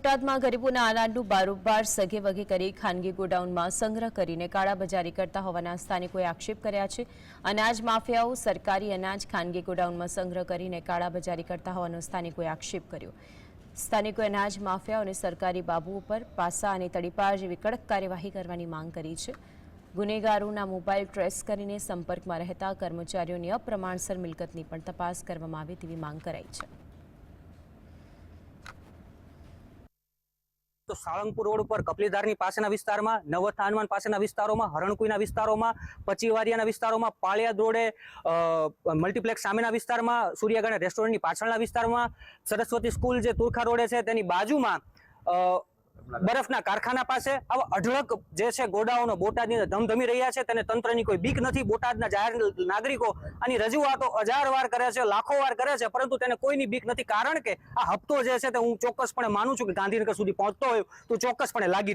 બોટાદમાં ગરીબોના અનાજનું બારોબાર સગે વગે કરી ખાનગી ગોડાઉનમાં સંગ્રહ કરીને કાળાબજારી કરતા હોવાના સ્થાનિકોએ આક્ષેપ કર્યા છે। અનાજ માફિયાઓ સરકારી અનાજ ખાનગી ગોડાઉનમાં સંગ્રહ કરીને કાળાબજારી કરતા હોવાનો સ્થાનિકોએ આક્ષેપ કર્યો। સ્થાનિકોએ અનાજ માફિયાઓ અને સરકારી બાબુઓ પર પાસા અને તડીપાર જેવી કડક કાર્યવાહી કરવાની માંગ કરી છે। ગુનેગારોના મોબાઈલ ટ્રેસ કરીને સંપર્કમાં રહેતા કર્મચારીઓની અપ્રમાણસર મિલકતની પણ તપાસ કરવામાં આવે તેવી માંગ કરાઈ છે। तो साळंगपुर रोड पर कपलीधारनी पासेना विस्तारमां, नवथा हनुमान पासेना विस्तारोमां, हरणकुईना विस्तारोमां, पचीवारियाना विस्तारोमां, पाळियाद रोडे मल्टीप्लेक्स सामेना विस्तारमां, सूर्यगढ़ रेस्टोरंटनी पाछळना विस्तारमां, सरस्वती स्कूल जे तुरखा रोडे छे तेनी बाजुमां बरफना कारखाना पासे आवा अढळक जे छे गोडाउनो बोटादनी धमधमी रह्या छे तेने तंत्रनी कोई बीक नथी। बोटादना जाहेर नागरिको आनी रजूआतो हजारवार करे छे, लाखोवार करे छे, परंतु तेने कोईनी बीक नथी। कारण के आ हप्तो जे छे ते हुं चोक्कसपणे मानुं छुं के गांधीनगर सुधी पहोंचतो होय तो चोक्कसपणे लागी